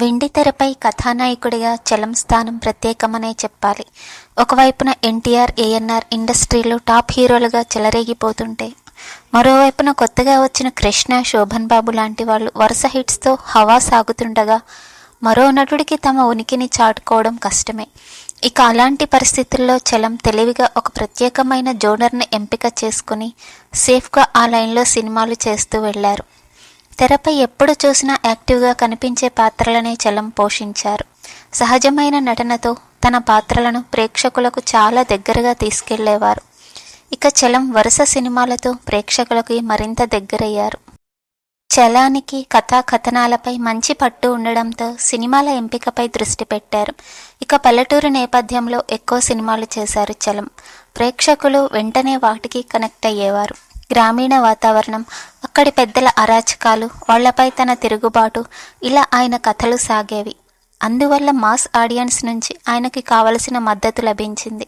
వెండితెరపై కథానాయకుడిగా చలం స్థానం ప్రత్యేకమనే చెప్పాలి. ఒకవైపున ఎన్టీఆర్, ఏఎన్ఆర్ ఇండస్ట్రీలో టాప్ హీరోలుగా చెలరేగిపోతుంటే, మరోవైపున కొత్తగా వచ్చిన కృష్ణ, శోభన్ బాబు లాంటి వాళ్ళు వరుస హిట్స్తో హవా సాగుతుండగా మరో నటుడికి తమ ఉనికిని చాటుకోవడం కష్టమే. ఇక అలాంటి పరిస్థితుల్లో చలం తెలివిగా ఒక ప్రత్యేకమైన జోనర్ని ఎంపిక చేసుకుని సేఫ్గా ఆ లైన్లో సినిమాలు చేస్తూ వెళ్లారు. తెరపై ఎప్పుడు చూసినా యాక్టివ్గా కనిపించే పాత్రలనే చలం పోషించారు. సహజమైన నటనతో తన పాత్రలను ప్రేక్షకులకు చాలా దగ్గరగా తీసుకెళ్లేవారు. ఇక చలం వరుస సినిమాలతో ప్రేక్షకులకి మరింత దగ్గరయ్యారు. చలానికి కథనాలపై మంచి పట్టు ఉండడంతో సినిమాల ఎంపికపై దృష్టి పెట్టారు. ఇక పల్లెటూరు నేపథ్యంలో ఎక్కువ సినిమాలు చేశారు చలం. ప్రేక్షకులు వెంటనే వాటికి కనెక్ట్ అయ్యేవారు. గ్రామీణ వాతావరణం, అక్కడి పెద్దల అరాచకాలు, వాళ్లపై తన తిరుగుబాటు, ఇలా ఆయన కథలు సాగేవి. అందువల్ల మాస్ ఆడియన్స్ నుంచి ఆయనకి కావలసిన మద్దతు లభించింది.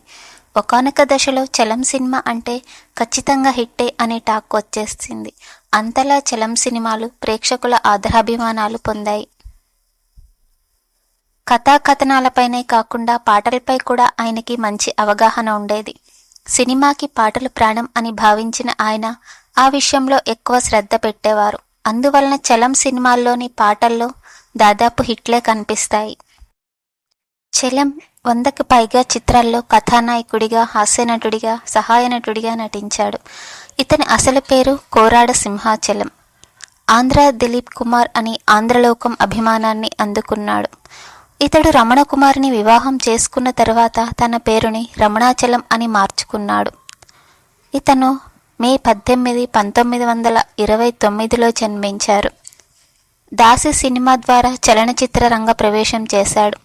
ఒకానొక దశలో చలం సినిమా అంటే ఖచ్చితంగా హిట్టే అనే టాక్ వచ్చేసింది. అంతలా చలం సినిమాలు ప్రేక్షకుల ఆదరాభిమానాలు పొందాయి. కథనాలపైనే కాకుండా పాటలపై కూడా ఆయనకి మంచి అవగాహన ఉండేది. సినిమాకి పాటలు ప్రాణం అని భావించిన ఆయన ఆ విషయంలో ఎక్కువ శ్రద్ధ పెట్టేవారు. అందువలన చలం సినిమాల్లోని పాటల్లో దాదాపు హిట్లే కనిపిస్తాయి. చలం 100కి పైగా చిత్రాల్లో కథానాయకుడిగా, హాస్యనటుడిగా, సహాయ నటుడిగా నటించాడు. ఇతని అసలు పేరు కోరాడ సింహాచలం. ఆంధ్ర దిలీప్ కుమార్ అని ఆంధ్రలోకం అభిమానాన్ని అందుకున్నాడు. ఇతడు రమణ కుమార్ని వివాహం చేసుకున్న తర్వాత తన పేరుని రమణాచలం అని మార్చుకున్నాడు. ఇతను మే 18, 1929లో జన్మించారు. దాసి సినిమా ద్వారా చలనచిత్ర రంగ ప్రవేశం చేశాడు.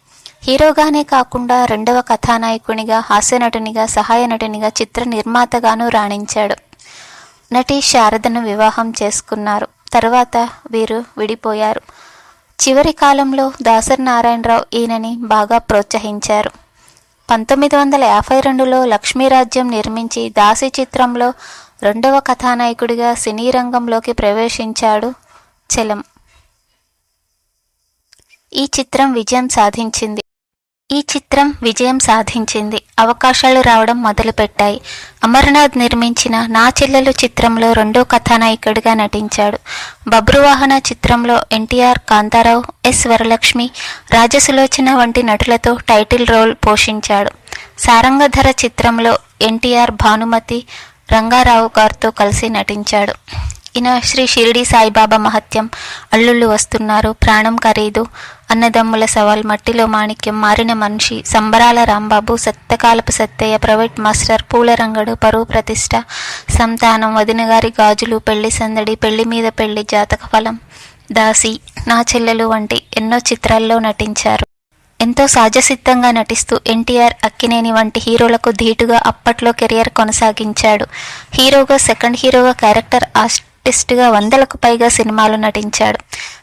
హీరోగానే కాకుండా రెండవ కథానాయకునిగా, హాస్యనటునిగా, సహాయ నటునిగా, చిత్ర నిర్మాతగాను రాణించాడు. నటి శారదను వివాహం చేసుకున్నారు. తర్వాత వీరు విడిపోయారు. చివరి కాలంలో దాసరి నారాయణరావు ఈయనని బాగా ప్రోత్సహించారు. 1952లో లక్ష్మీరాజ్యం నిర్మించి దాసి చిత్రంలో రెండవ కథానాయకుడిగా సినీ రంగంలోకి ప్రవేశించాడు చలం. ఈ చిత్రం విజయం సాధించింది. అవకాశాలు రావడం మొదలుపెట్టాయి. అమర్నాథ్ నిర్మించిన నా చెల్లెలు చిత్రంలో రెండో కథానాయకుడిగా నటించాడు. బబ్రువాహన చిత్రంలో ఎన్టీఆర్, కాంతారావు, ఎస్ వరలక్ష్మి, రాజసులోచన వంటి నటులతో టైటిల్ రోల్ పోషించాడు. సారంగధర చిత్రంలో ఎన్టీఆర్, భానుమతి, రంగారావు గారితో కలిసి నటించాడు. ఈయన శ్రీ షిరిడి సాయిబాబా మహత్యం, అల్లుళ్ళు వస్తున్నారు, ప్రాణం ఖరీదు, అన్నదమ్ముల సవాల్, మట్టిలో మాణిక్యం, మారిన మనిషి, సంబరాల రాంబాబు, సత్తకాలపు సత్తయ్య, ప్రైవేట్ మాస్టర్, పూలరంగడు, పరువు ప్రతిష్ట, సంతానం, వదినగారి గాజులు, పెళ్లి సందడి, పెళ్లి మీద పెళ్లి, జాతక ఫలం, దాసి, నా చెల్లెలు వంటి ఎన్నో చిత్రాల్లో నటించారు. ఎంతో సహజసిద్ధంగా నటిస్తూ ఎన్టీఆర్, అక్కినేని వంటి హీరోలకు ధీటుగా అప్పట్లో కెరియర్ కొనసాగించాడు. సెకండ్ హీరోగా, క్యారెక్టర్ ఆర్టిస్ట్గా 100లకు పైగా సినిమాలు నటించాడు.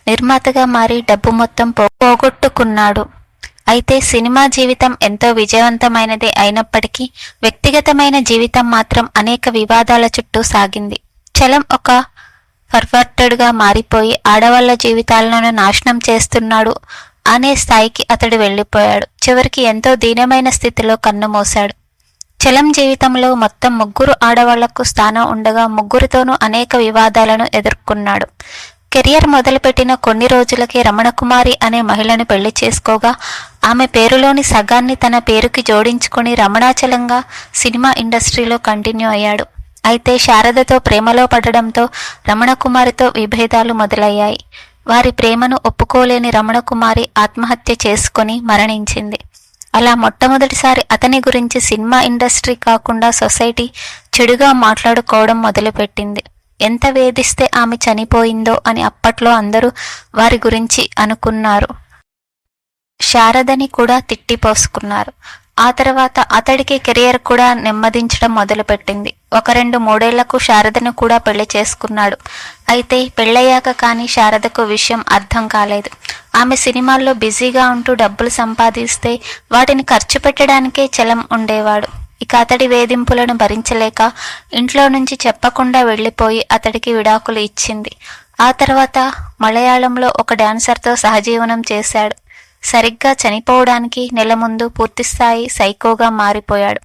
నిర్మాతగా మారి డబ్బు మొత్తం పోగొట్టుకున్నాడు. అయితే సినిమా జీవితం ఎంతో విజయవంతమైనదే అయినప్పటికీ వ్యక్తిగతమైన జీవితం మాత్రం అనేక వివాదాల చుట్టూ సాగింది. చలం ఒక పర్వర్టెడ్గా మారిపోయి ఆడవాళ్ల జీవితాలను నాశనం చేస్తున్నాడు అనే స్థాయికి అతడు వెళ్ళిపోయాడు. చివరికి ఎంతో దీనమైన స్థితిలో కన్నుమూశాడు. చలం జీవితంలో మొత్తం 3 ఆడవాళ్లకు స్థానం ఉండగా ముగ్గురితోనూ అనేక వివాదాలను ఎదుర్కొన్నాడు. కెరియర్ మొదలుపెట్టిన కొన్ని రోజులకే రమణకుమారి అనే మహిళను పెళ్లి చేసుకోగా ఆమె పేరులోని సగాన్ని తన పేరుకి జోడించుకుని రమణాచలంగా సినిమా ఇండస్ట్రీలో కంటిన్యూ అయ్యాడు. అయితే శారదతో ప్రేమలో పడడంతో రమణకుమారితో విభేదాలు మొదలయ్యాయి. వారి ప్రేమను ఒప్పుకోలేని రమణకుమారి ఆత్మహత్య చేసుకొని మరణించింది. అలా మొట్టమొదటిసారి అతని గురించి సినిమా ఇండస్ట్రీ కాకుండా సొసైటీ చెడుగా మాట్లాడుకోవడం మొదలుపెట్టింది. ఎంత వేధిస్తే ఆమె చనిపోయిందో అని అప్పట్లో అందరూ వారి గురించి అనుకున్నారు. శారదని కూడా తిట్టిపోసుకున్నారు. ఆ తర్వాత అతడికి కెరియర్ కూడా నెమ్మదించడం మొదలుపెట్టింది. 1-2-3 శారదను కూడా పెళ్లి చేసుకున్నాడు. అయితే పెళ్ళయ్యాక కానీ శారదకు విషయం అర్థం కాలేదు. ఆమె సినిమాల్లో బిజీగా ఉంటూ డబ్బులు సంపాదిస్తే వాటిని ఖర్చు పెట్టడానికే చలం ఉండేవాడు. ఇక అతడి వేధింపులను భరించలేక ఇంట్లో నుంచి చెప్పకుండా వెళ్ళిపోయి అతడికి విడాకులు ఇచ్చింది. ఆ తర్వాత మలయాళంలో ఒక డాన్సర్తో సహజీవనం చేశాడు. సరిగ్గా చనిపోవడానికి నెల ముందు పూర్తిస్థాయి సైకోగా మారిపోయాడు.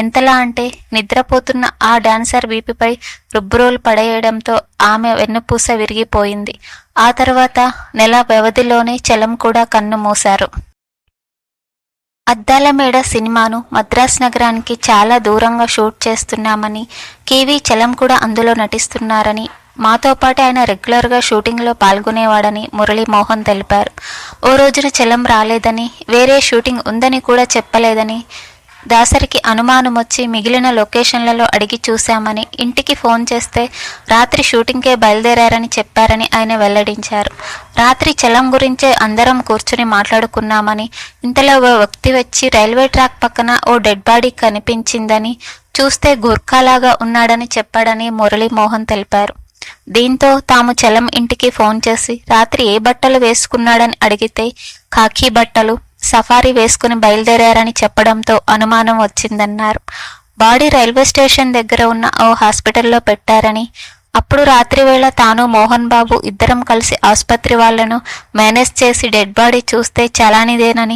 ఎంతలా అంటే నిద్రపోతున్న ఆ డాన్సర్ వీపుపై రుబ్బురోలు పడేయడంతో ఆమె వెన్నుపూస విరిగిపోయింది. ఆ తర్వాత నెల వ్యవధిలోనే చలం కూడా కన్ను మూశారు. అద్దాల మేడ సినిమాను మద్రాస్ నగరానికి చాలా దూరంగా షూట్ చేస్తున్నామని, కేవీ చలం కూడా అందులో నటిస్తున్నారని, మాతో పాటు ఆయన రెగ్యులర్గా షూటింగ్లో పాల్గొనేవాడని మురళీమోహన్ తెలిపారు. ఓ రోజున చలం రాలేదని, వేరే షూటింగ్ ఉందని కూడా చెప్పలేదని, దాసరికి అనుమానం వచ్చి మిగిలిన లొకేషన్లలో అడిగి చూశామని, ఇంటికి ఫోన్ చేస్తే రాత్రి షూటింగ్కే బయలుదేరారని చెప్పారని ఆయన వెల్లడించారు. రాత్రి చలం గురించే అందరం కూర్చుని మాట్లాడుకున్నామని, ఇంతలో ఓ వ్యక్తి వచ్చి రైల్వే ట్రాక్ పక్కన ఓ డెడ్ బాడీ కనిపించిందని, చూస్తే గుర్ఖాలాగా ఉన్నాడని చెప్పాడని మురళీమోహన్ తెలిపారు. దీంతో తాము చలం ఇంటికి ఫోన్ చేసి రాత్రి ఏ బట్టలు వేసుకున్నాడని అడిగితే ఖాకీ బట్టలు, సఫారీ వేసుకుని బయలుదేరారని చెప్పడంతో అనుమానం వచ్చిందన్నారు. బాడీ రైల్వే స్టేషన్ దగ్గర ఉన్న ఓ హాస్పిటల్లో పెట్టారని, అప్పుడు రాత్రి వేళ తాను మోహన్ బాబు ఇద్దరం కలిసి ఆసుపత్రి వాళ్లను మేనేజ్ చేసి డెడ్ బాడీ చూస్తే చలానిదేనని